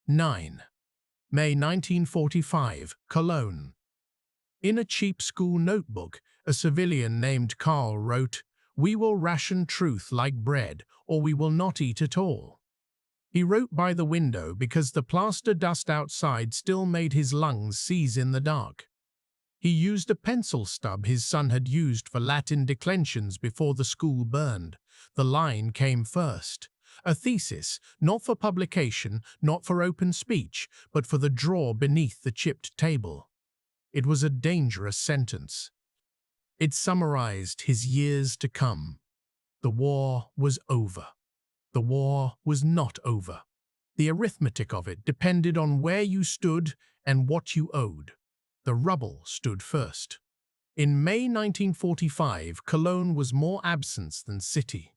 9. May 1945, Cologne. In a cheap school notebook, a civilian named Karl wrote, "We will ration truth like bread, or we will not eat at all." He wrote by the window because the plaster dust outside still made his lungs seize in the dark. He used a pencil stub his son had used for Latin declensions before the school burned. The line came first. A thesis, not for publication, not for open speech, but for the drawer beneath the chipped table. It was a dangerous sentence. It summarized his years to come. The war was over. The war was not over. The arithmetic of it depended on where you stood and what you owed. The rubble stood first. In May 1945, Cologne was more absence than city.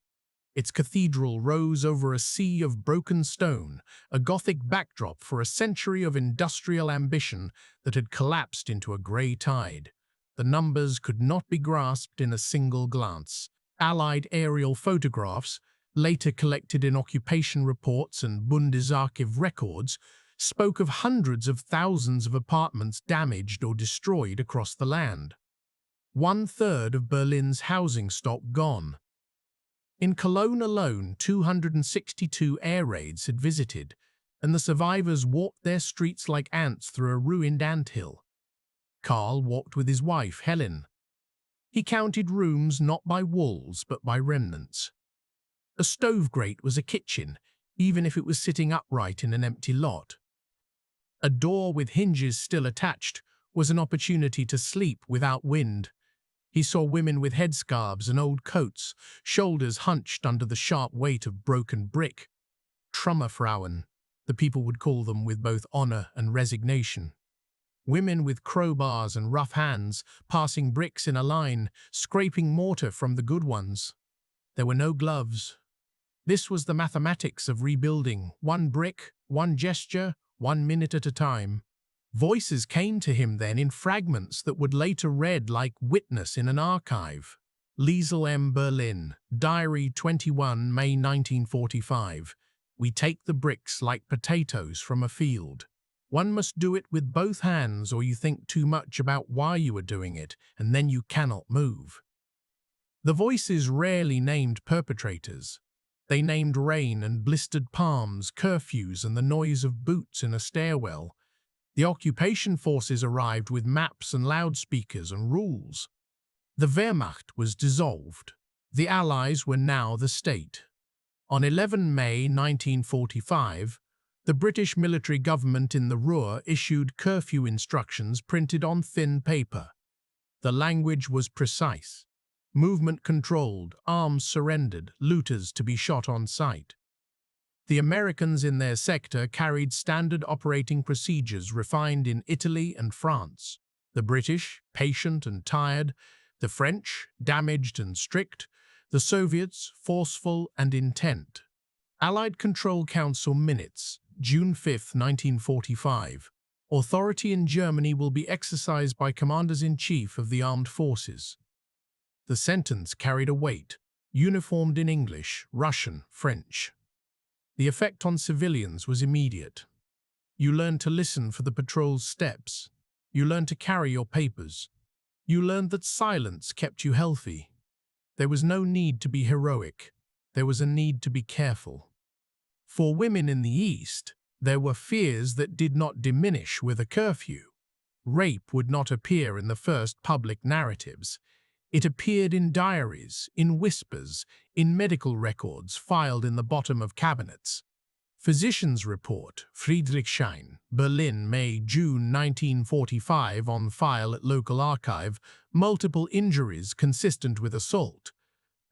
Its cathedral rose over a sea of broken stone, a Gothic backdrop for a century of industrial ambition that had collapsed into a grey tide. The numbers could not be grasped in a single glance. Allied aerial photographs, later collected in occupation reports and Bundesarchiv records, spoke of hundreds of thousands of apartments damaged or destroyed across the land. 1/3 of Berlin's housing stock gone. In Cologne alone, 262 air raids had visited, and the survivors walked their streets like ants through a ruined anthill. Karl walked with his wife, Helen. He counted rooms not by walls but by remnants. A stove grate was a kitchen, even if it was sitting upright in an empty lot. A door with hinges still attached was an opportunity to sleep without wind. He saw women with headscarves and old coats, shoulders hunched under the sharp weight of broken brick. Trümmerfrauen, the people would call them with both honor and resignation. Women with crowbars and rough hands, passing bricks in a line, scraping mortar from the good ones. There were no gloves. This was the mathematics of rebuilding, one brick, one gesture, 1 minute at a time. Voices came to him then in fragments that would later read like witness in an archive. Liesel M. Berlin, Diary 21 May 1945. We take the bricks like potatoes from a field. One must do it with both hands or you think too much about why you are doing it, and then you cannot move. The voices rarely named perpetrators. They named rain and blistered palms, curfews and the noise of boots in a stairwell. The occupation forces arrived with maps and loudspeakers and rules. The Wehrmacht was dissolved. The Allies were now the state. On 11 May 1945, the British military government in the Ruhr issued curfew instructions printed on thin paper. The language was precise. Movement controlled, arms surrendered, looters to be shot on sight. The Americans in their sector carried standard operating procedures refined in Italy and France. The British, patient and tired. The French, damaged and strict. The Soviets, forceful and intent. Allied Control Council Minutes, June 5, 1945. Authority in Germany will be exercised by Commanders-in-Chief of the Armed Forces. The sentence carried a weight, uniformed in English, Russian, French. The effect on civilians was immediate. You learned to listen for the patrol's steps. You learned to carry your papers. You learned that silence kept you healthy. There was no need to be heroic. There was a need to be careful. For women in the East, there were fears that did not diminish with a curfew. Rape would not appear in the first public narratives. It appeared in diaries, in whispers, in medical records filed in the bottom of cabinets. Physician's report, Friedrichshain, Berlin, May-June 1945, on file at local archive, multiple injuries consistent with assault.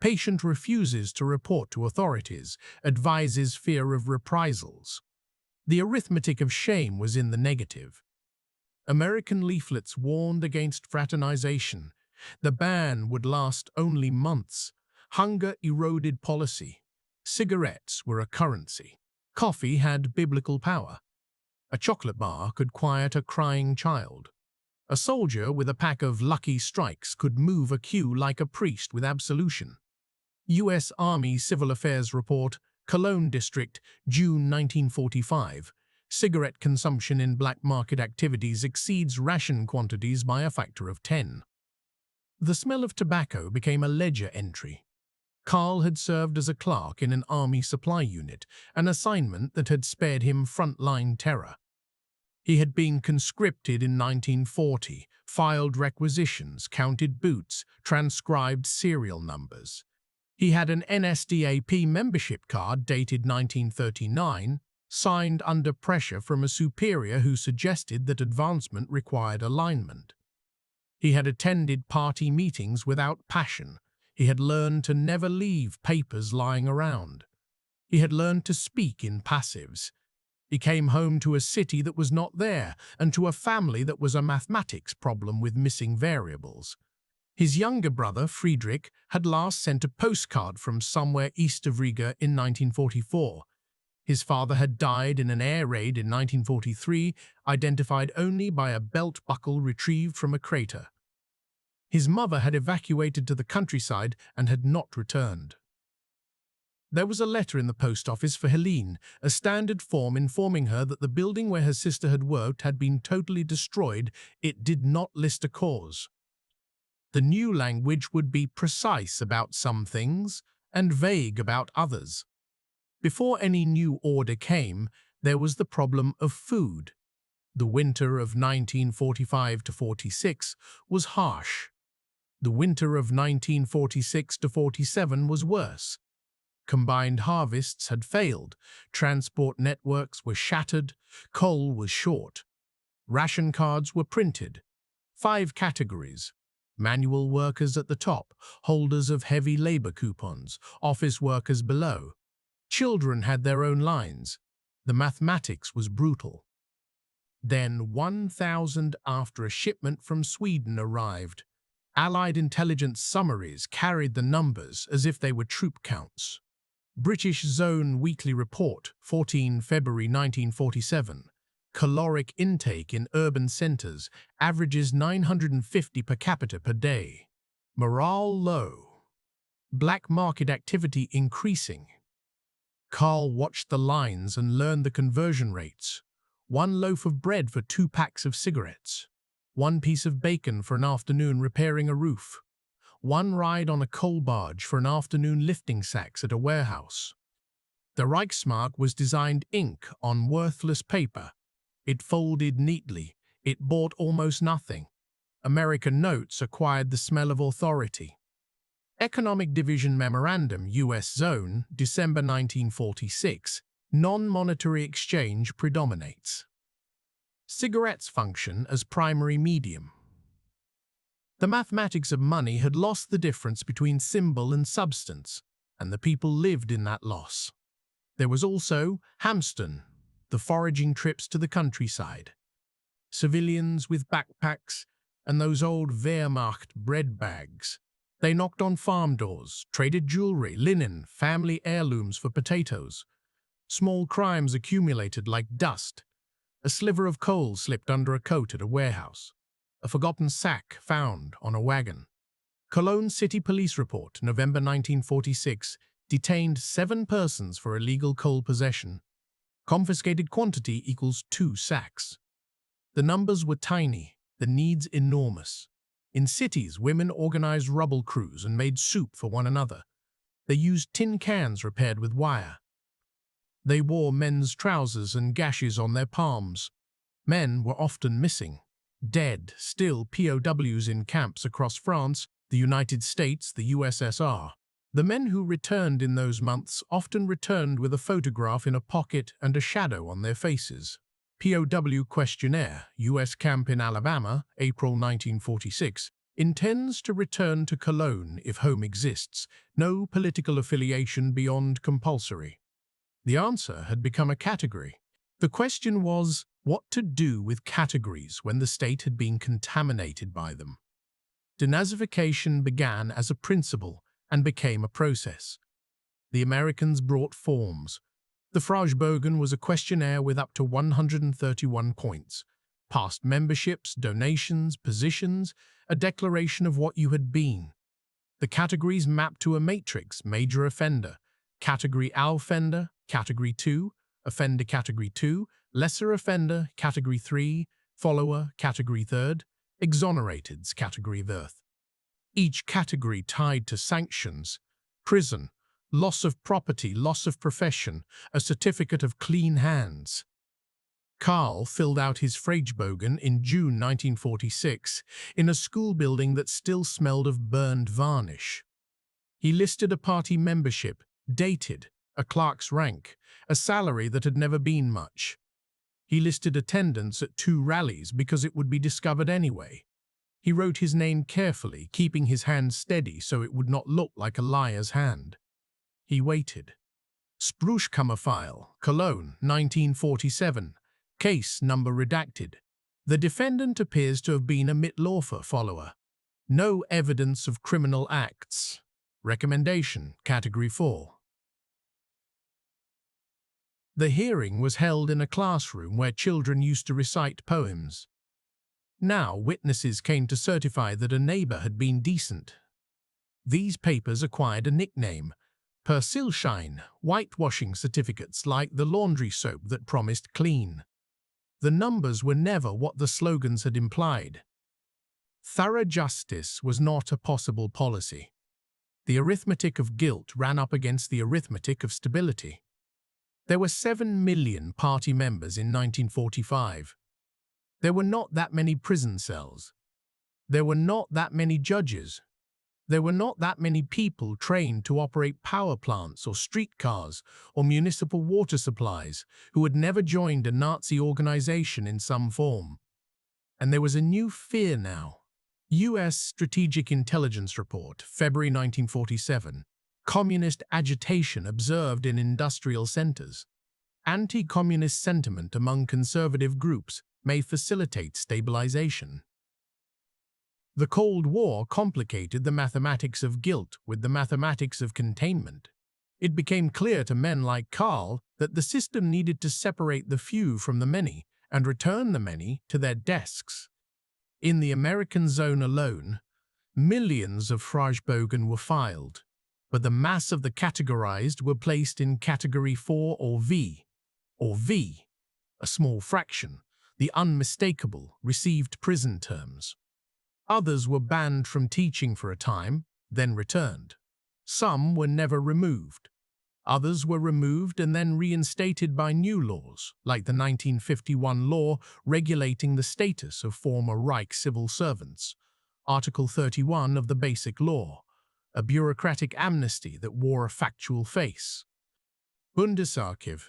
Patient refuses to report to authorities, advises fear of reprisals. The arithmetic of shame was in the negative. American leaflets warned against fraternization. The ban would last only months. Hunger eroded policy. Cigarettes were a currency. Coffee had biblical power. A chocolate bar could quiet a crying child. A soldier with a pack of Lucky Strikes could move a queue like a priest with absolution. U.S. Army Civil Affairs Report, Cologne District, June 1945. cigarette consumption in black market activities exceeds ration quantities by a factor of 10. The smell of tobacco became a ledger entry. Carl had served as a clerk in an army supply unit, an assignment that had spared him frontline terror. He had been conscripted in 1940, filed requisitions, counted boots, transcribed serial numbers. He had an NSDAP membership card dated 1939, signed under pressure from a superior who suggested that advancement required alignment. He had attended party meetings without passion. He had learned to never leave papers lying around. He had learned to speak in passives. He came home to a city that was not there, and to a family that was a mathematics problem with missing variables. His younger brother, Friedrich, had last sent a postcard from somewhere east of Riga in 1944. His father had died in an air raid in 1943, identified only by a belt buckle retrieved from a crater. His mother had evacuated to the countryside and had not returned. There was a letter in the post office for Helene, a standard form informing her that the building where her sister had worked had been totally destroyed. It did not list a cause. The new language would be precise about some things and vague about others. Before any new order came, there was the problem of food. The winter of 1945–46 was harsh. The winter of 1946–47 was worse. Combined harvests had failed, transport networks were shattered, coal was short. Ration cards were printed. 5 categories: manual workers at the top, holders of heavy labor coupons, office workers below. Children had their own lines. The mathematics was brutal. Then 1,000 after a shipment from Sweden arrived. Allied intelligence summaries carried the numbers as if they were troop counts. British Zone Weekly Report, 14 February 1947. Caloric intake in urban centres averages 950 per capita per day. Morale low. Black market activity increasing. Carl watched the lines and learned the conversion rates. 1 loaf of bread for 2 packs of cigarettes. 1 piece of bacon for an afternoon repairing a roof. 1 ride on a coal barge for an afternoon lifting sacks at a warehouse. The Reichsmark was designed ink on worthless paper. It folded neatly. It bought almost nothing. American notes acquired the smell of authority. Economic Division Memorandum, U.S. Zone, December 1946. Non-monetary exchange predominates. Cigarettes function as primary medium. The mathematics of money had lost the difference between symbol and substance, and the people lived in that loss. There was also Hamstern, the foraging trips to the countryside. Civilians with backpacks and those old Wehrmacht bread bags. They knocked on farm doors, traded jewelry, linen, family heirlooms for potatoes. Small crimes accumulated like dust. A sliver of coal slipped under a coat at a warehouse. A forgotten sack found on a wagon. Cologne City Police Report, November 1946, detained 7 persons for illegal coal possession. Confiscated quantity equals 2 sacks. The numbers were tiny, the needs enormous. In cities, women organized rubble crews and made soup for one another. They used tin cans repaired with wire. They wore men's trousers and gashes on their palms. Men were often missing. Dead, still POWs in camps across France, the United States, the USSR. The men who returned in those months often returned with a photograph in a pocket and a shadow on their faces. POW questionnaire, U.S. camp in Alabama, April 1946, intends to return to Cologne if home exists, no political affiliation beyond compulsory. The answer had become a category. The question was, what to do with categories when the state had been contaminated by them. Denazification began as a principle and became a process. The Americans brought forms. The Fragebogen was a questionnaire with up to 131 points. Past memberships, donations, positions, a declaration of what you had been. The categories mapped to a matrix: major offender, category offender, category 2, offender category 2, lesser offender, Category 3, follower, Category 3rd, exonerateds, Category 4th. Each category tied to sanctions, prison, loss of property, loss of profession, a certificate of clean hands. Karl filled out his Fragebogen in June 1946 in a school building that still smelled of burned varnish. He listed a party membership, dated, a clerk's rank, a salary that had never been much. He listed attendance at 2 rallies because it would be discovered anyway. He wrote his name carefully, keeping his hand steady so it would not look like a liar's hand. He waited. Spruchkammerfile, Cologne, 1947. Case number redacted. The defendant appears to have been a Mitläufer follower. No evidence of criminal acts. Recommendation, Category 4. The hearing was held in a classroom where children used to recite poems. Now witnesses came to certify that a neighbor had been decent. These papers acquired a nickname, Persilschein, whitewashing certificates like the laundry soap that promised clean. The numbers were never what the slogans had implied. Thorough justice was not a possible policy. The arithmetic of guilt ran up against the arithmetic of stability. There were 7 million party members in 1945. There were not that many prison cells. There were not that many judges. There were not that many people trained to operate power plants or streetcars or municipal water supplies who had never joined a Nazi organization in some form. And there was a new fear now. U.S. Strategic Intelligence Report, February 1947. Communist agitation observed in industrial centers. Anti-communist sentiment among conservative groups may facilitate stabilization. The Cold War complicated the mathematics of guilt with the mathematics of containment. It became clear to men like Karl that the system needed to separate the few from the many and return the many to their desks. In the American zone alone, millions of Fragebogen were filed, but the mass of the categorized were placed in Category 4 or V, a small fraction, the unmistakable, received prison terms. Others were banned from teaching for a time, then returned. Some were never removed. Others were removed and then reinstated by new laws, like the 1951 law regulating the status of former Reich civil servants, Article 31 of the Basic Law, a bureaucratic amnesty that wore a factual face. Bundesarchiv,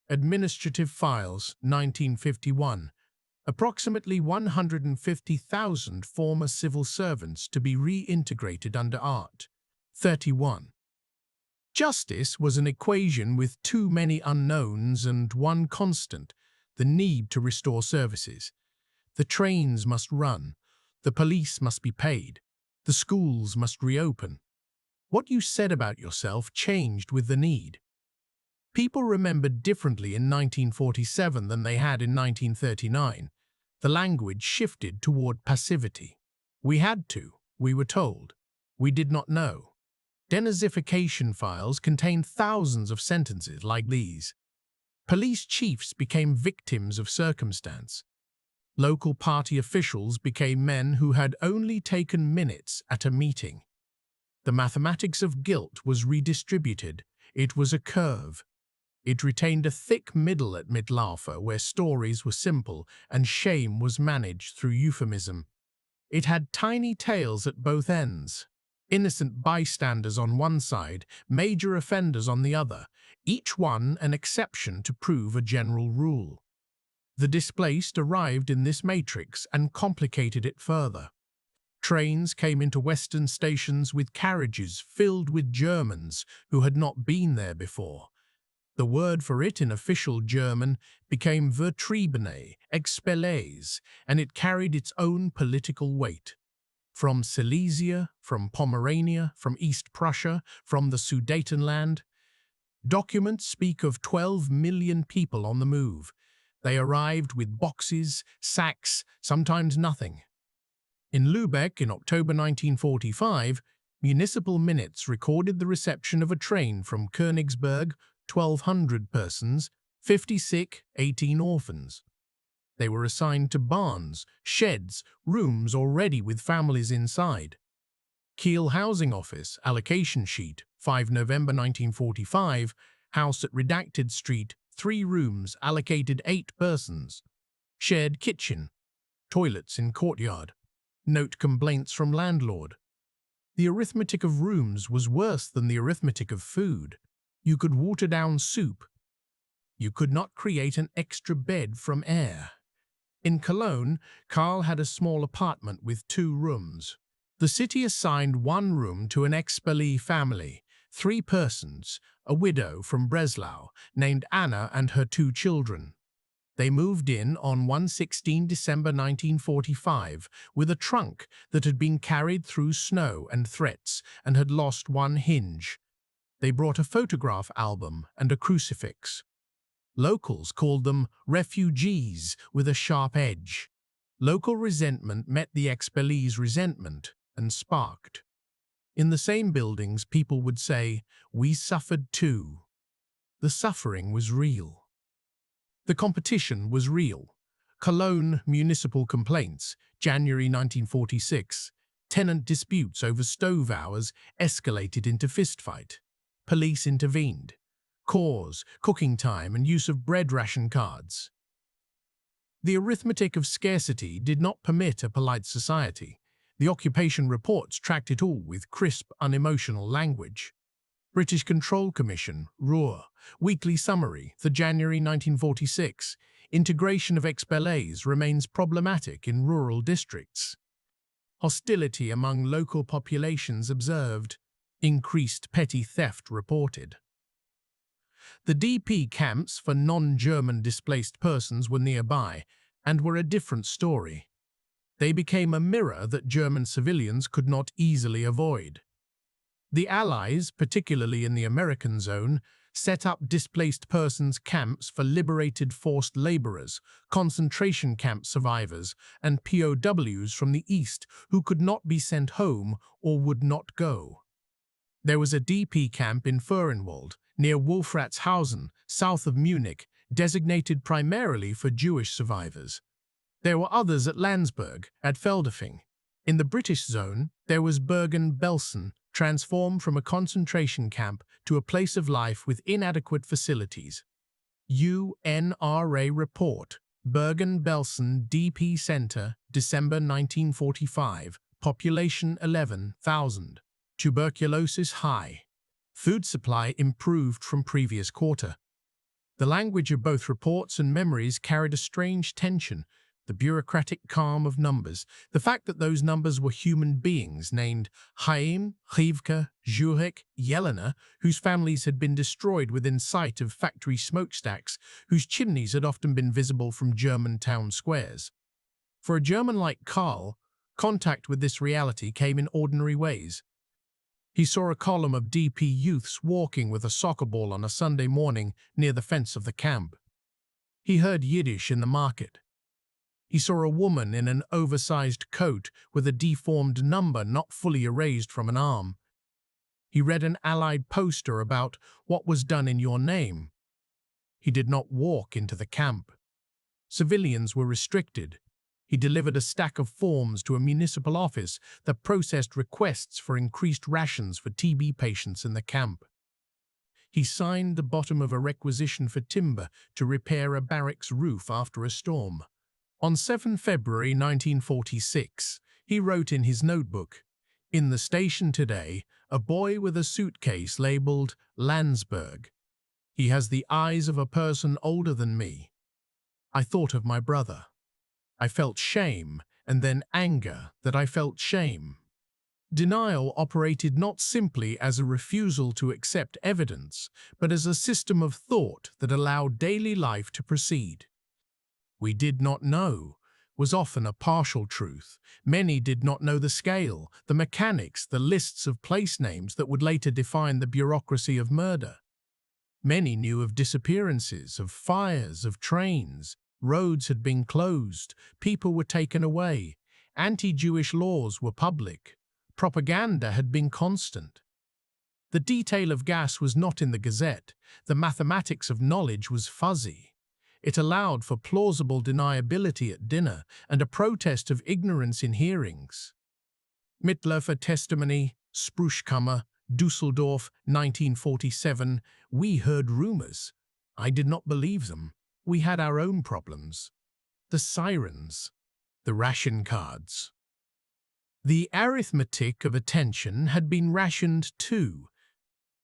Administrative Files, 1951. Approximately 150,000 former civil servants to be reintegrated under Art. 31. Justice was an equation with too many unknowns and one constant, the need to restore services. The trains must run, the police must be paid, the schools must reopen. What you said about yourself changed with the need. People remembered differently in 1947 than they had in 1939. The language shifted toward passivity. We had to, we were told. We did not know. Denazification files contained thousands of sentences like these. Police chiefs became victims of circumstance. Local party officials became men who had only taken minutes at a meeting. The mathematics of guilt was redistributed. It was a curve. It retained a thick middle at Mitläufer where stories were simple and shame was managed through euphemism. It had tiny tails at both ends. Innocent bystanders on one side, major offenders on the other, each one an exception to prove a general rule. The displaced arrived in this matrix and complicated it further. Trains came into Western stations with carriages filled with Germans who had not been there before. The word for it in official German became Vertriebene, expellés, and it carried its own political weight. From Silesia, from Pomerania, from East Prussia, from the Sudetenland. Documents speak of 12 million people on the move. They arrived with boxes, sacks, sometimes nothing. In Lübeck in October 1945, municipal minutes recorded the reception of a train from Königsberg, 1,200 persons, 50 sick, 18 orphans. They were assigned to barns, sheds, rooms already with families inside. Kiel Housing Office, allocation sheet, 5 November 1945, house at Redacted Street, 3 rooms, allocated 8 persons. Shared kitchen, toilets in courtyard. Note complaints from landlord. The arithmetic of rooms was worse than the arithmetic of food. You could water down soup. You could not create an extra bed from air. In Cologne, Karl had a small apartment with 2 rooms. The city assigned 1 room to an expellee family, 3 persons, a widow from Breslau, named Anna and her 2 children. They moved in on 16 December 1945 with a trunk that had been carried through snow and threats and had lost 1 hinge. They brought a photograph album and a crucifix. Locals called them refugees with a sharp edge. Local resentment met the expellees' resentment and sparked. In the same buildings, people would say, "We suffered too." The suffering was real. The competition was real. Cologne municipal complaints, January 1946. Tenant disputes over stove hours escalated into fistfight. Police intervened. Cause, cooking time and use of bread ration cards. The arithmetic of scarcity did not permit a polite society. The occupation reports tracked it all with crisp, unemotional language. British Control Commission, Ruhr, Weekly Summary, the January 1946. Integration of expellees remains problematic in rural districts. Hostility among local populations observed. Increased petty theft reported. The DP camps for non-German displaced persons were nearby and were a different story. They became a mirror that German civilians could not easily avoid. The Allies, particularly in the American zone, set up displaced persons camps for liberated forced laborers, concentration camp survivors, and POWs from the East who could not be sent home or would not go. There was a DP camp in Fürstenwald, near Wolfratshausen, south of Munich, designated primarily for Jewish survivors. There were others at Landsberg, at Feldafing. In the British zone, there was Bergen-Belsen, transformed from a concentration camp to a place of life with inadequate facilities. UNRA report, Bergen-Belsen DP Center, December 1945, population 11,000. Tuberculosis high. Food supply improved from previous quarter. The language of both reports and memories carried a strange tension, the bureaucratic calm of numbers, the fact that those numbers were human beings named Chaim, Rivka, Jurek, Yelena, whose families had been destroyed within sight of factory smokestacks, whose chimneys had often been visible from German town squares. For a German like Karl, contact with this reality came in ordinary ways. He saw a column of DP youths walking with a soccer ball on a Sunday morning near the fence of the camp. He heard Yiddish in the market. He saw a woman in an oversized coat with a deformed number not fully erased from an arm. He read an Allied poster about what was done in your name. He did not walk into the camp. Civilians were restricted. He delivered a stack of forms to a municipal office that processed requests for increased rations for TB patients in the camp. He signed the bottom of a requisition for timber to repair a barracks roof after a storm. On 7 February 1946, he wrote in his notebook, "In the station today, a boy with a suitcase labeled Landsberg. He has the eyes of a person older than me. I thought of my brother. I felt shame, and then anger that I felt shame." Denial operated not simply as a refusal to accept evidence, but as a system of thought that allowed daily life to proceed. "We did not know" was often a partial truth. Many did not know the scale, the mechanics, the lists of place names that would later define the bureaucracy of murder. Many knew of disappearances, of fires, of trains. Roads had been closed, people were taken away, anti-Jewish laws were public, propaganda had been constant. The detail of gas was not in the Gazette. The mathematics of knowledge was fuzzy. It allowed for plausible deniability at dinner and a protest of ignorance in hearings. Mittlerfer testimony, Spruchkammer, Düsseldorf, 1947. We heard rumors. I did not believe them. We had our own problems. The sirens. The ration cards. The arithmetic of attention had been rationed too.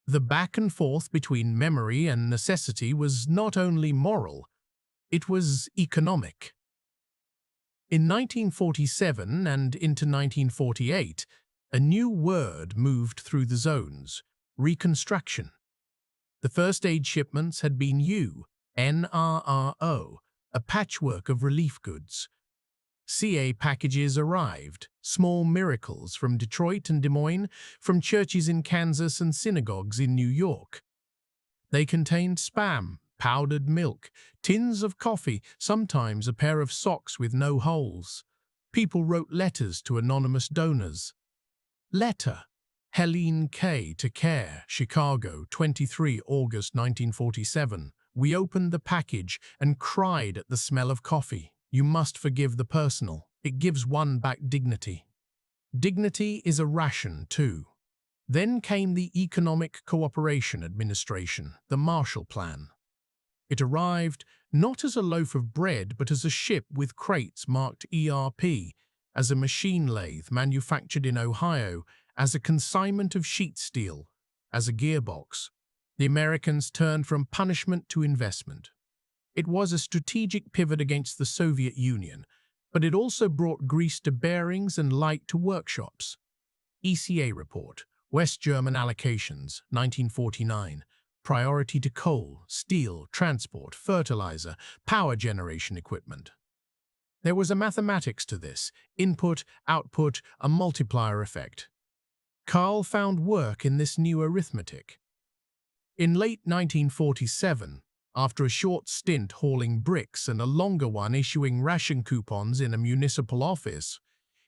The back and forth between memory and necessity was not only moral, it was economic. In 1947 and into 1948, a new word moved through the zones: reconstruction. The first aid shipments had been UNRRO, a patchwork of relief goods. CA packages arrived, small miracles from Detroit and Des Moines, from churches in Kansas and synagogues in New York. They contained Spam, powdered milk, tins of coffee, sometimes a pair of socks with no holes. People wrote letters to anonymous donors. Letter. Helene K. to Care, Chicago, 23 August 1947. We opened the package and cried at the smell of coffee. You must forgive the personal. It gives one back dignity. Dignity is a ration, too. Then came the Economic Cooperation Administration, the Marshall Plan. It arrived not as a loaf of bread, but as a ship with crates marked ERP, as a machine lathe manufactured in Ohio, as a consignment of sheet steel, as a gearbox. The Americans turned from punishment to investment. It was a strategic pivot against the Soviet Union, but it also brought grease to bearings and light to workshops. ECA report, West German allocations, 1949. Priority to coal, steel, transport, fertilizer, power generation equipment. There was a mathematics to this: input, output, a multiplier effect. Karl found work in this new arithmetic. In late 1947, after a short stint hauling bricks and a longer one issuing ration coupons in a municipal office,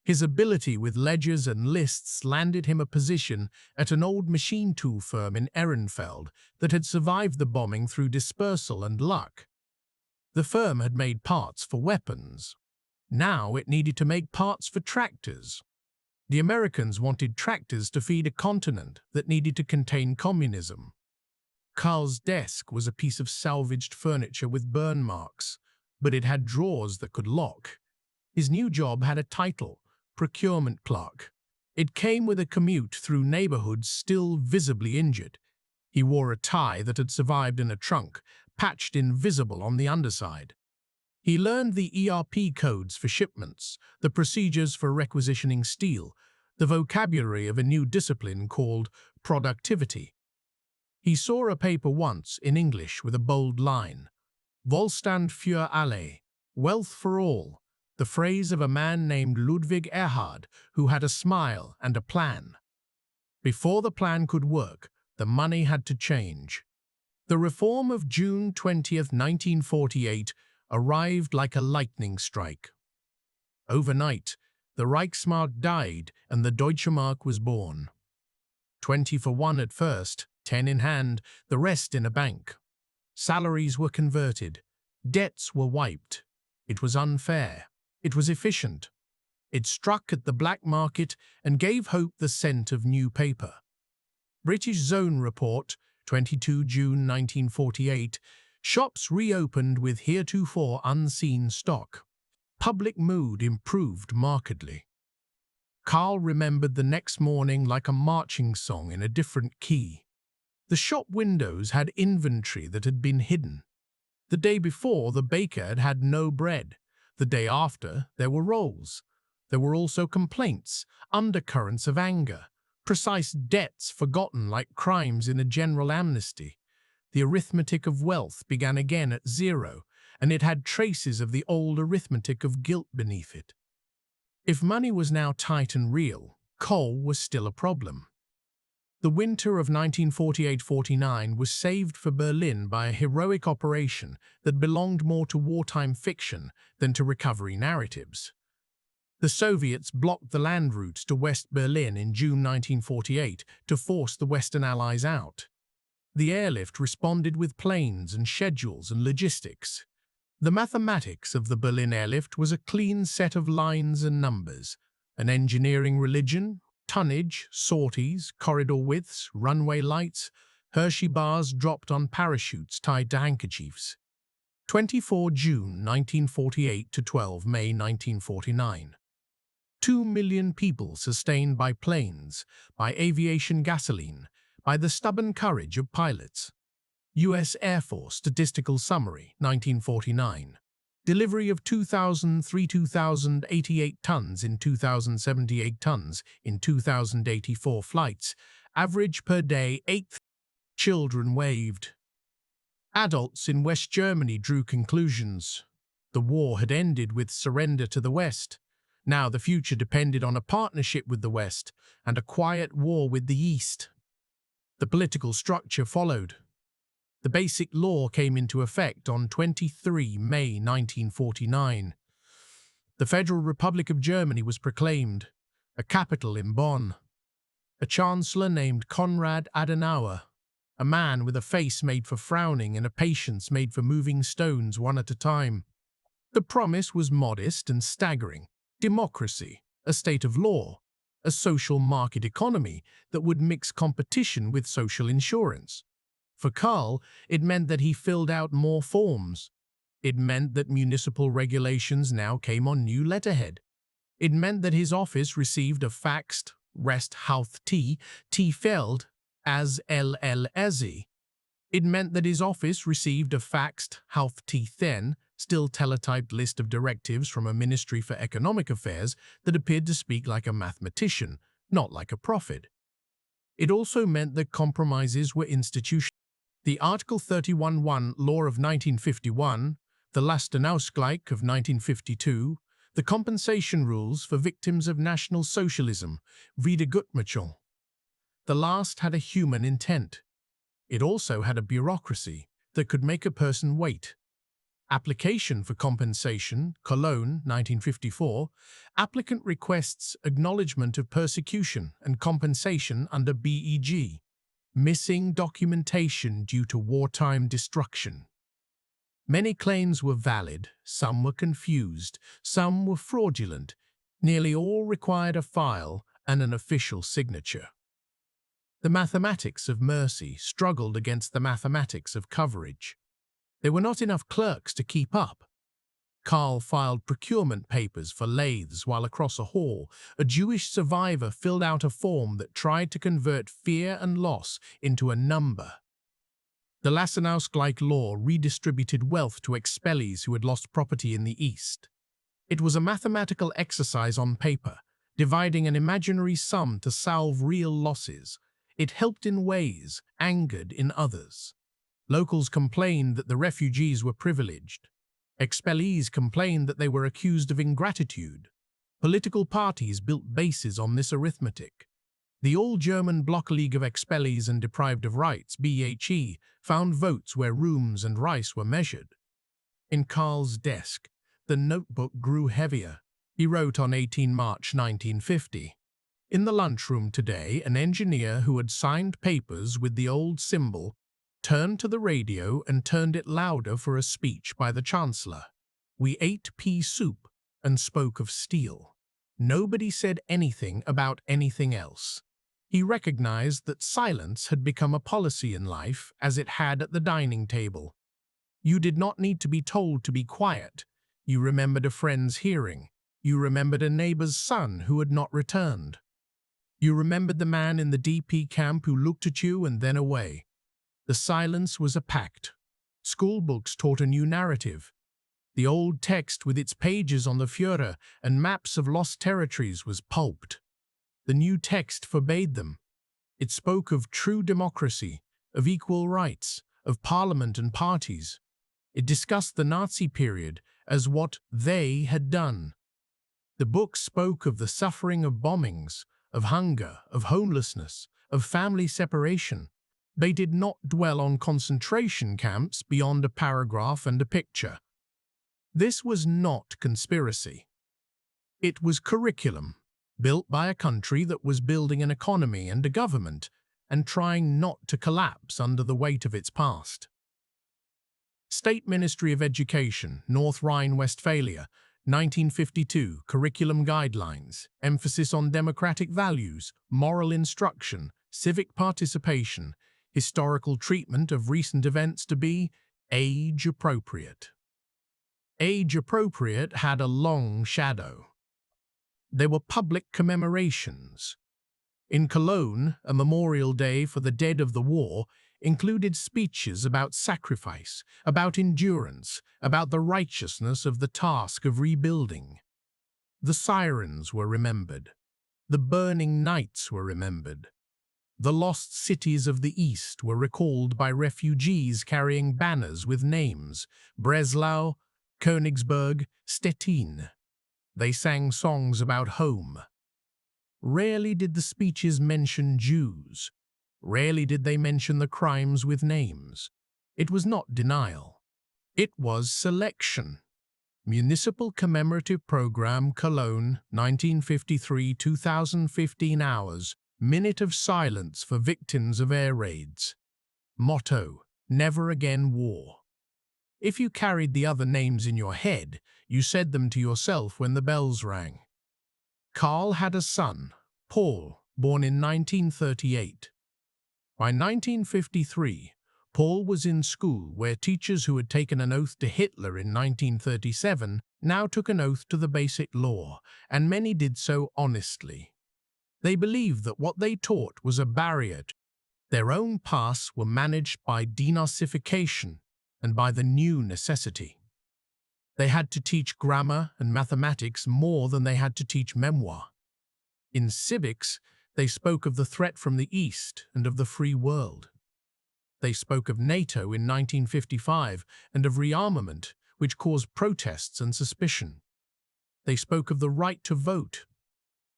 his ability with ledgers and lists landed him a position at an old machine tool firm in Ehrenfeld that had survived the bombing through dispersal and luck. The firm had made parts for weapons. Now it needed to make parts for tractors. The Americans wanted tractors to feed a continent that needed to contain communism. Karl's desk was a piece of salvaged furniture with burn marks, but it had drawers that could lock. His new job had a title: procurement clerk. It came with a commute through neighborhoods still visibly injured. He wore a tie that had survived in a trunk, patched invisible on the underside. He learned the ERP codes for shipments, the procedures for requisitioning steel, the vocabulary of a new discipline called productivity. He saw a paper once in English with a bold line: Wohlstand für alle, wealth for all, the phrase of a man named Ludwig Erhard, who had a smile and a plan. Before the plan could work, the money had to change. The reform of June 20th, 1948 arrived like a lightning strike. Overnight, the Reichsmark died and the Deutsche Mark was born. 20 for 1 at first, 10 in hand, the rest in a bank. Salaries were converted. Debts were wiped. It was unfair. It was efficient. It struck at the black market and gave hope the scent of new paper. British Zone Report, 22 June 1948, shops reopened with heretofore unseen stock. Public mood improved markedly. Karl remembered the next morning like a marching song in a different key. The shop windows had inventory that had been hidden. The day before, the baker had had no bread. The day after, there were rolls. There were also complaints, undercurrents of anger, precise debts forgotten like crimes in a general amnesty. The arithmetic of wealth began again at zero, and it had traces of the old arithmetic of guilt beneath it. If money was now tight and real, coal was still a problem. The winter of 1948–49 was saved for Berlin by a heroic operation that belonged more to wartime fiction than to recovery narratives. The Soviets blocked the land routes to West Berlin in June 1948 to force the Western Allies out. The airlift responded with planes and schedules and logistics. The mathematics of the Berlin airlift was a clean set of lines and numbers, an engineering religion, tonnage, sorties, corridor widths, runway lights, Hershey bars dropped on parachutes tied to handkerchiefs. 24 June 1948 to 12 May 1949. 2 million people sustained by planes, by aviation gasoline, by the stubborn courage of pilots. U.S. Air Force Statistical Summary, 1949. Delivery of 2,088 tons in 2,078 tons in 2,084 flights. Average per day 8. Children waved. Adults in West Germany drew conclusions. The war had ended with surrender to the West. Now the future depended on a partnership with the West and a quiet war with the East. The political structure followed. The Basic Law came into effect on 23 May 1949. The Federal Republic of Germany was proclaimed, a capital in Bonn. A chancellor named Konrad Adenauer, a man with a face made for frowning and a patience made for moving stones one at a time. The promise was modest and staggering. Democracy, a state of law, a social market economy that would mix competition with social insurance. For Karl, it meant that he filled out more forms. It meant that municipal regulations now came on new letterhead. It meant that his office received a faxed Resthaufte T-Feld as LLSE. It meant that his office received a faxed Haufte-Then, still teletyped list of directives from a Ministry for Economic Affairs that appeared to speak like a mathematician, not like a prophet. It also meant that compromises were institutional. The Article 31.1 Law of 1951, the Lastenausgleich of 1952, the compensation rules for victims of National Socialism, Wiedergutmachung. The last had a human intent. It also had a bureaucracy that could make a person wait. Application for compensation, Cologne, 1954. Applicant requests acknowledgement of persecution and compensation under BEG. Missing documentation due to wartime destruction. Many claims were valid, some were confused, some were fraudulent. Nearly all required a file and an official signature. The mathematics of mercy struggled against the mathematics of coverage. There were not enough clerks to keep up. Karl filed procurement papers for lathes while across a hall, a Jewish survivor filled out a form that tried to convert fear and loss into a number. The Lastenausgleich law redistributed wealth to expellees who had lost property in the East. It was a mathematical exercise on paper, dividing an imaginary sum to salve real losses. It helped in ways, angered in others. Locals complained that the refugees were privileged. Expellees complained that they were accused of ingratitude. Political parties built bases on this arithmetic. The All-German Bloc League of Expellees and Deprived of Rights, BHE, found votes where rooms and rice were measured. In Karl's desk, the notebook grew heavier. He wrote on 18 March 1950. In the lunchroom today, an engineer who had signed papers with the old symbol turned to the radio and turned it louder for a speech by the Chancellor. We ate pea soup and spoke of steel. Nobody said anything about anything else. He recognized that silence had become a policy in life, as it had at the dining table. You did not need to be told to be quiet. You remembered a friend's hearing. You remembered a neighbor's son who had not returned. You remembered the man in the DP camp who looked at you and then away. The silence was a pact. School books taught a new narrative. The old text with its pages on the Führer and maps of lost territories was pulped. The new text forbade them. It spoke of true democracy, of equal rights, of parliament and parties. It discussed the Nazi period as what they had done. The book spoke of the suffering of bombings, of hunger, of homelessness, of family separation. They did not dwell on concentration camps beyond a paragraph and a picture. This was not conspiracy. It was curriculum, built by a country that was building an economy and a government, and trying not to collapse under the weight of its past. State Ministry of Education, North Rhine-Westphalia, 1952, Curriculum Guidelines, emphasis on democratic values, moral instruction, civic participation, historical treatment of recent events to be age-appropriate. Age-appropriate had a long shadow. There were public commemorations. In Cologne, a memorial day for the dead of the war included speeches about sacrifice, about endurance, about the righteousness of the task of rebuilding. The sirens were remembered. The burning nights were remembered. The lost cities of the East were recalled by refugees carrying banners with names: Breslau, Königsberg, Stettin. They sang songs about home. Rarely did the speeches mention Jews. Rarely did they mention the crimes with names. It was not denial. It was selection. Municipal Commemorative Program, Cologne, 1953, 2015 hours. Minute of silence for victims of air raids. Motto: Never again war. If you carried the other names in your head, you said them to yourself when the bells rang. Karl had a son, Paul, born in 1938. By 1953, Paul was in school where teachers who had taken an oath to Hitler in 1937 now took an oath to the basic law, and many did so honestly. They believed that what they taught was a barrier. Their own pasts were managed by denazification and by the new necessity. They had to teach grammar and mathematics more than they had to teach memoir. In civics, they spoke of the threat from the East and of the free world. They spoke of NATO in 1955 and of rearmament, which caused protests and suspicion. They spoke of the right to vote.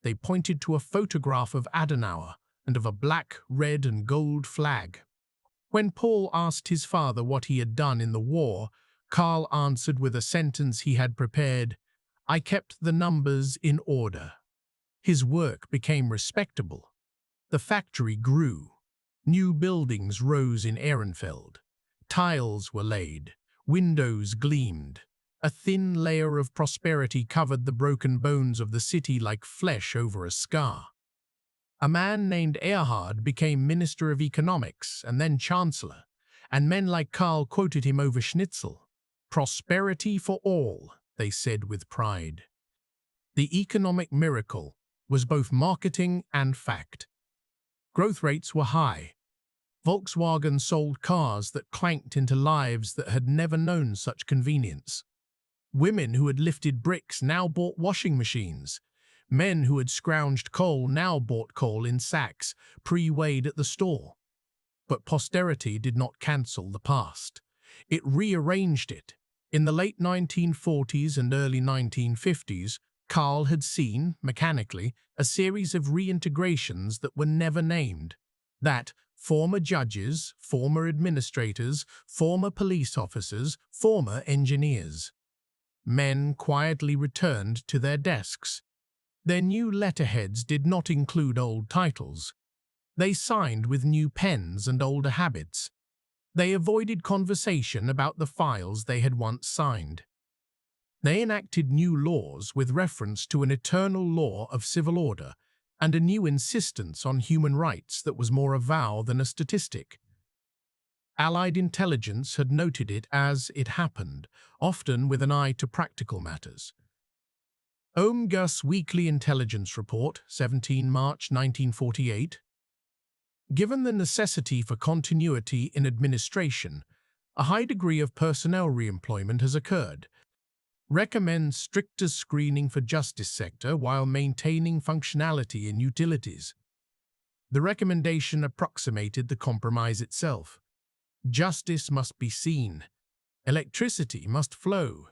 They pointed to a photograph of Adenauer and of a black, red, and gold flag. When Paul asked his father what he had done in the war, Karl answered with a sentence he had prepared: "I kept the numbers in order." His work became respectable. The factory grew. New buildings rose in Ehrenfeld. Tiles were laid. Windows gleamed. A thin layer of prosperity covered the broken bones of the city like flesh over a scar. A man named Erhard became Minister of Economics and then Chancellor, and men like Karl quoted him over Schnitzel. "Prosperity for all," they said with pride. The economic miracle was both marketing and fact. Growth rates were high. Volkswagen sold cars that clanked into lives that had never known such convenience. Women who had lifted bricks now bought washing machines. Men who had scrounged coal now bought coal in sacks, pre-weighed at the store. But posterity did not cancel the past. It rearranged it. In the late 1940s and early 1950s, Karl had seen, mechanically, a series of reintegrations that were never named. That former judges, former administrators, former police officers, former engineers. Men quietly returned to their desks. Their new letterheads did not include old titles. They signed with new pens and older habits. They avoided conversation about the files they had once signed. They enacted new laws with reference to an eternal law of civil order and a new insistence on human rights that was more a vow than a statistic. Allied intelligence had noted it as it happened, often with an eye to practical matters. OMGUS Weekly Intelligence Report, 17 March 1948. Given the necessity for continuity in administration, a high degree of personnel reemployment has occurred. Recommends stricter screening for justice sector while maintaining functionality in utilities. The recommendation approximated the compromise itself. Justice must be seen. Electricity must flow.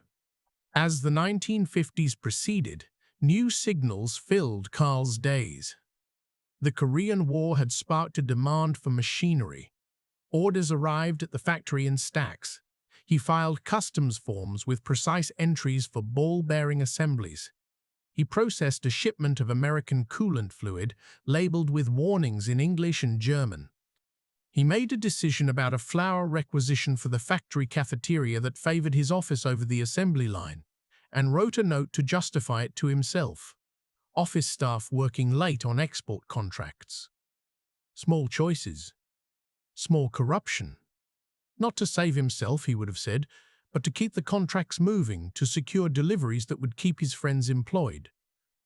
As the 1950s proceeded, new signals filled Karl's days. The Korean War had sparked a demand for machinery. Orders arrived at the factory in stacks. He filed customs forms with precise entries for ball-bearing assemblies. he processed a shipment of American coolant fluid labeled with warnings in English and German. He made a decision about a flour requisition for the factory cafeteria that favored his office over the assembly line, and wrote a note to justify it to himself. Office staff working late on export contracts. Small choices. Small corruption. Not to save himself, he would have said, but to keep the contracts moving, to secure deliveries that would keep his friends employed.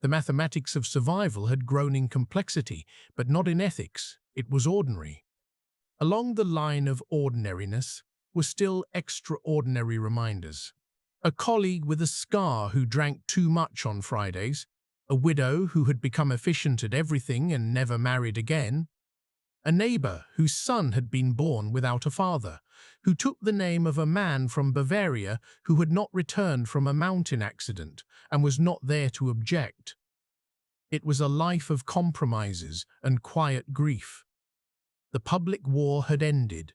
The mathematics of survival had grown in complexity, but not in ethics. It was ordinary. Along the line of ordinariness were still extraordinary reminders. A colleague with a scar who drank too much on Fridays, a widow who had become efficient at everything and never married again, a neighbor whose son had been born without a father, who took the name of a man from Bavaria who had not returned from a mountain accident and was not there to object. It was a life of compromises and quiet grief. The public war had ended.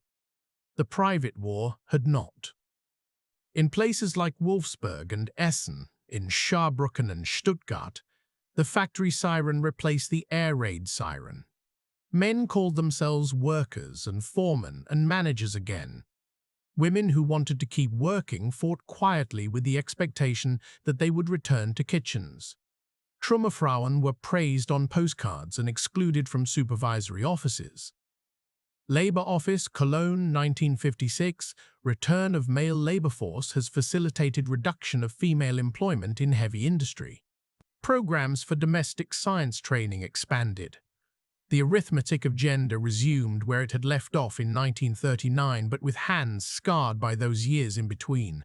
The private war had not. In places like Wolfsburg and Essen, in Saarbrücken and Stuttgart, the factory siren replaced the air raid siren. Men called themselves workers and foremen and managers again. Women who wanted to keep working fought quietly with the expectation that they would return to kitchens. Trümmerfrauen were praised on postcards and excluded from supervisory offices. Labour Office, Cologne, 1956, return of male labour force has facilitated reduction of female employment in heavy industry. Programs for domestic science training expanded. The arithmetic of gender resumed where it had left off in 1939, but with hands scarred by those years in between.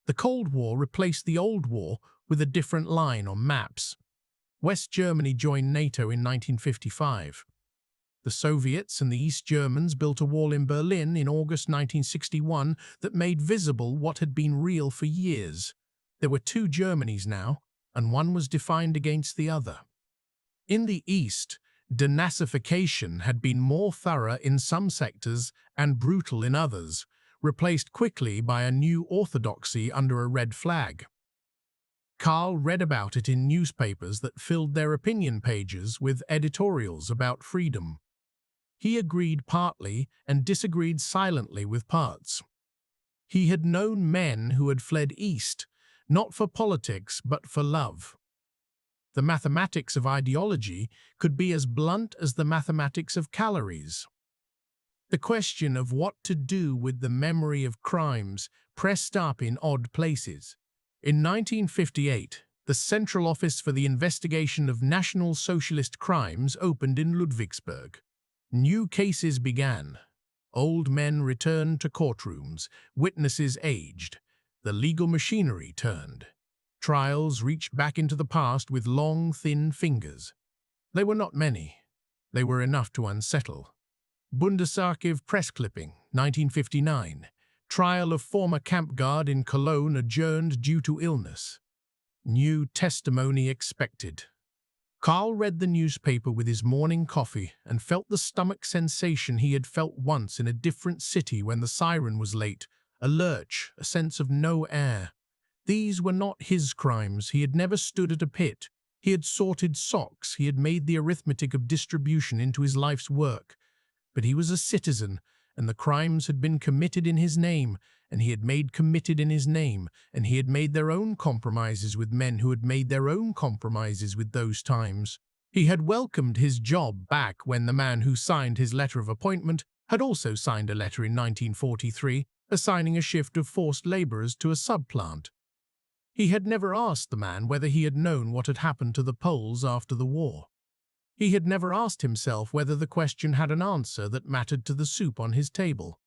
The Cold War replaced the Old War with a different line on maps. West Germany joined NATO in 1955. The Soviets and the East Germans built a wall in Berlin in August 1961 that made visible what had been real for years. There were two Germanys now, and one was defined against the other. In the East, denazification had been more thorough in some sectors and brutal in others, replaced quickly by a new orthodoxy under a red flag. Karl read about it in newspapers that filled their opinion pages with editorials about freedom. He agreed partly and disagreed silently with parts. He had known men who had fled east, not for politics but for love. The mathematics of ideology could be as blunt as the mathematics of calories. The question of what to do with the memory of crimes pressed up in odd places. In 1958, the Central Office for the Investigation of National Socialist Crimes opened in Ludwigsburg. New cases began. Old men returned to courtrooms, witnesses aged, the legal machinery turned. Trials reached back into the past with long, thin fingers. They were not many. They were enough to unsettle. Bundesarchiv press clipping, 1959. Trial of former camp guard in Cologne adjourned due to illness. New testimony expected. Karl read the newspaper with his morning coffee and felt the stomach sensation he had felt once in a different city when the siren was late, a lurch, a sense of no air. These were not his crimes. He had never stood at a pit. He had sorted socks. He had made the arithmetic of distribution into his life's work. But he was a citizen, and the crimes had been committed in his name, and he had made committed in his name, and he had made their own compromises with men who had made their own compromises with those times. He had welcomed his job back when the man who signed his letter of appointment had also signed a letter in 1943, assigning a shift of forced laborers to a subplant. He had never asked the man whether he had known what had happened to the Poles after the war. He had never asked himself whether the question had an answer that mattered to the soup on his table.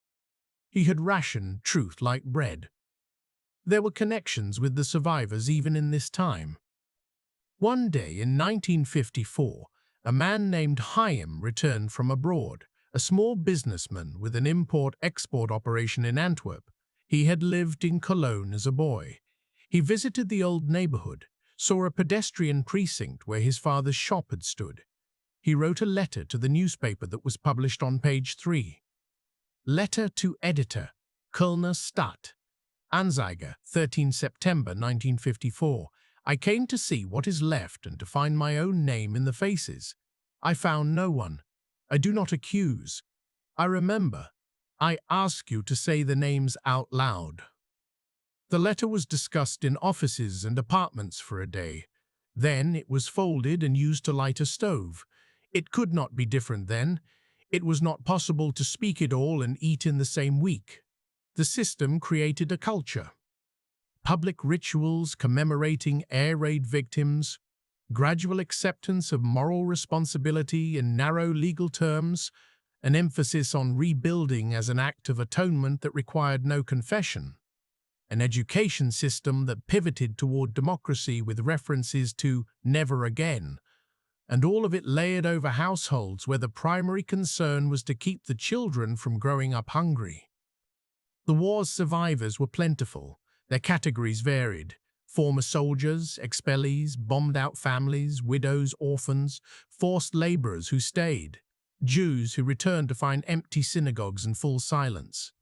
He had rationed truth like bread. There were connections with the survivors even in this time. One day in 1954, a man named Chaim returned from abroad, a small businessman with an import-export operation in Antwerp. He had lived in Cologne as a boy. He visited the old neighborhood, saw a pedestrian precinct where his father's shop had stood. He wrote a letter to the newspaper that was published on page 3. Letter to Editor, Kölner Stadt, Anzeiger, 13 September 1954. I came to see what is left and to find my own name in the faces. I found no one. I do not accuse. I remember. I ask you to say the names out loud. The letter was discussed in offices and apartments for a day. Then it was folded and used to light a stove. It could not be different then. It was not possible to speak it all and eat in the same week. The system created a culture. Public rituals commemorating air raid victims, gradual acceptance of moral responsibility in narrow legal terms, an emphasis on rebuilding as an act of atonement that required no confession, an education system that pivoted toward democracy with references to never again, and all of it layered over households where the primary concern was to keep the children from growing up hungry. The war's survivors were plentiful. Their categories varied: former soldiers, expellees, bombed-out families, widows, orphans, forced laborers who stayed, Jews who returned to find empty synagogues and full silence.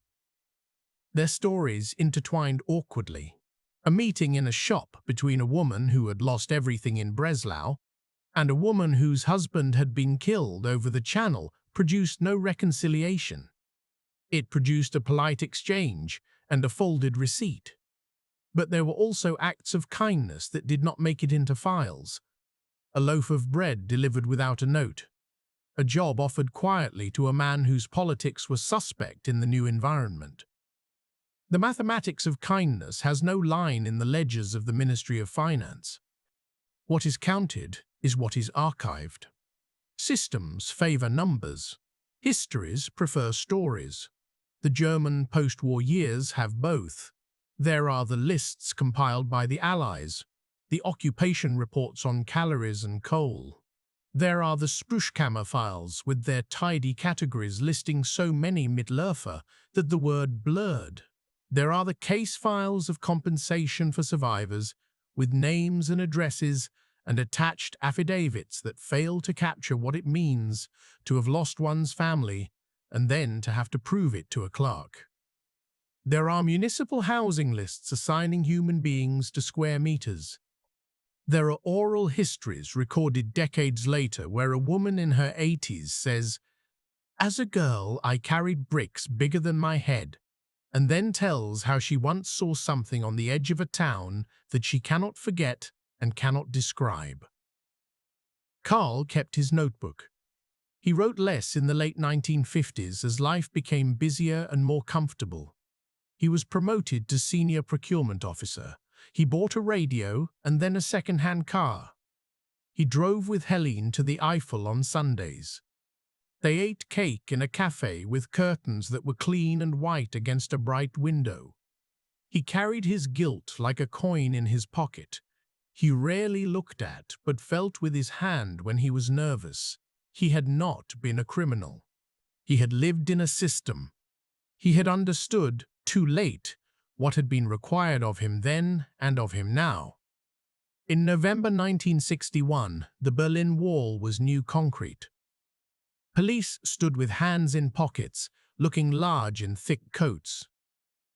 Their stories intertwined awkwardly. A meeting in a shop between a woman who had lost everything in Breslau and a woman whose husband had been killed over the channel produced no reconciliation. It produced a polite exchange and a folded receipt. But there were also acts of kindness that did not make it into files. A loaf of bread delivered without a note. A job offered quietly to a man whose politics were suspect in the new environment. The mathematics of kindness has no line in the ledgers of the Ministry of Finance. What is counted is what is archived. Systems favor numbers. Histories prefer stories. The German post-war years have both. There are the lists compiled by the Allies, the occupation reports on calories and coal. There are the Spruchkammer files with their tidy categories listing so many Mitläufer that the word blurred. There are the case files of compensation for survivors with names and addresses and attached affidavits that fail to capture what it means to have lost one's family and then to have to prove it to a clerk. There are municipal housing lists assigning human beings to square meters. There are oral histories recorded decades later where a woman in her 80s says, "As a girl, I carried bricks bigger than my head," and then tells how she once saw something on the edge of a town that she cannot forget and cannot describe. Carl kept his notebook. He wrote less in the late 1950s as life became busier and more comfortable. He was promoted to senior procurement officer. He bought a radio and then a second-hand car. He drove with Helene to the Eiffel on Sundays. They ate cake in a cafe with curtains that were clean and white against a bright window. He carried his guilt like a coin in his pocket. He rarely looked at but felt with his hand when he was nervous. He had not been a criminal. He had lived in a system. He had understood, too late, what had been required of him then and of him now. In November 1961, the Berlin Wall was new concrete. Police stood with hands in pockets, looking large in thick coats.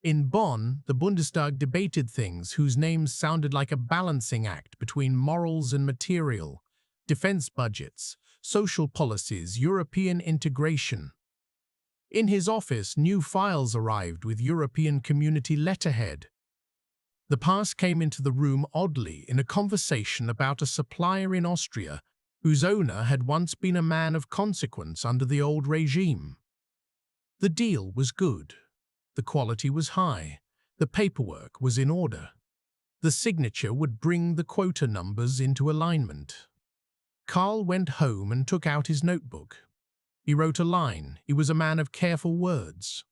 In Bonn, the Bundestag debated things whose names sounded like a balancing act between morals and material: defense budgets, social policies, European integration. In his office, new files arrived with European Community letterhead. The past came into the room oddly in a conversation about a supplier in Austria whose owner had once been a man of consequence under the old regime. The deal was good. The quality was high. The paperwork was in order. The signature would bring the quota numbers into alignment. Carl went home and took out his notebook. He wrote a line. He was a man of careful words.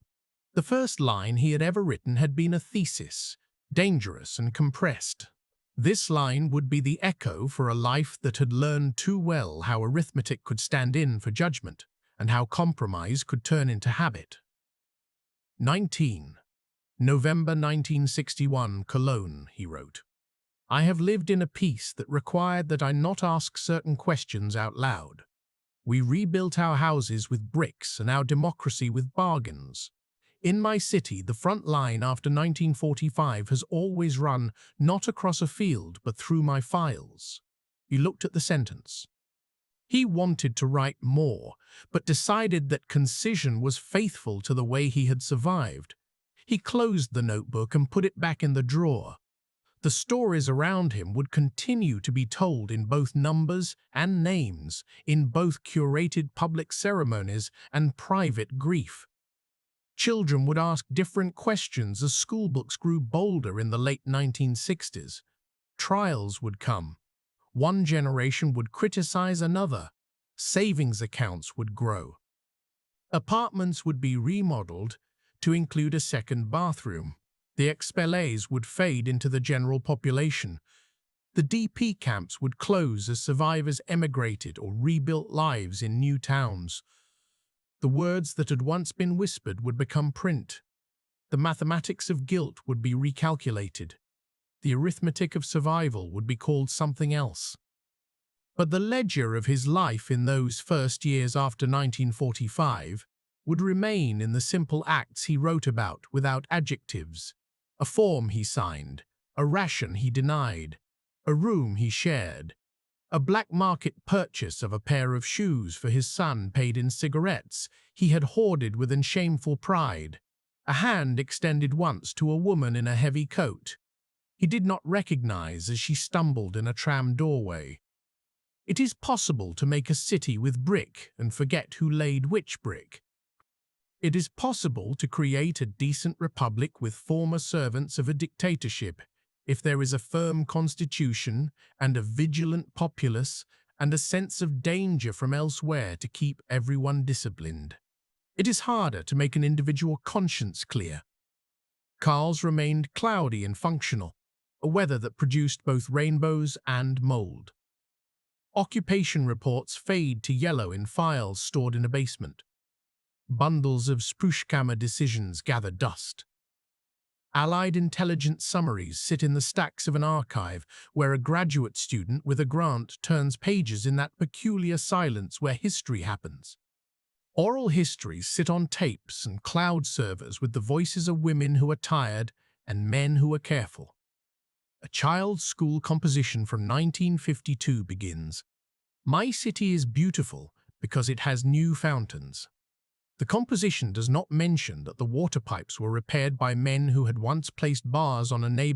The first line he had ever written had been a thesis, dangerous and compressed. This line would be the echo for a life that had learned too well how arithmetic could stand in for judgment and how compromise could turn into habit. 19. November 1961, Cologne, he wrote. I have lived in a peace that required that I not ask certain questions out loud. We rebuilt our houses with bricks and our democracy with bargains. In my city, the front line after 1945 has always run not across a field but through my files. He looked at the sentence. He wanted to write more, but decided that concision was faithful to the way he had survived. He closed the notebook and put it back in the drawer. The stories around him would continue to be told in both numbers and names, in both curated public ceremonies and private grief. Children would ask different questions as schoolbooks grew bolder in the late 1960s. Trials would come. One generation would criticize another. Savings accounts would grow. Apartments would be remodeled to include a second bathroom. The expellees would fade into the general population. The DP camps would close as survivors emigrated or rebuilt lives in new towns. The words that had once been whispered would become print. The mathematics of guilt would be recalculated. The arithmetic of survival would be called something else. But the ledger of his life in those first years after 1945 would remain in the simple acts he wrote about without adjectives. A form he signed, a ration he denied, a room he shared, a black market purchase of a pair of shoes for his son paid in cigarettes he had hoarded with shameful pride, a hand extended once to a woman in a heavy coat he did not recognize as she stumbled in a tram doorway. It is possible to make a city with brick and forget who laid which brick. It is possible to create a decent republic with former servants of a dictatorship if there is a firm constitution and a vigilant populace and a sense of danger from elsewhere to keep everyone disciplined. It is harder to make an individual conscience clear. Carl's remained cloudy and functional, a weather that produced both rainbows and mold. Occupation reports fade to yellow in files stored in a basement. Bundles of Spruchkammer decisions gather dust. Allied intelligence summaries sit in the stacks of an archive where a graduate student with a grant turns pages in that peculiar silence where history happens. Oral histories sit on tapes and cloud servers with the voices of women who are tired and men who are careful. A child's school composition from 1952 begins. My city is beautiful because it has new fountains. The composition does not mention that the water pipes were repaired by men who had once placed bars on a neighbor's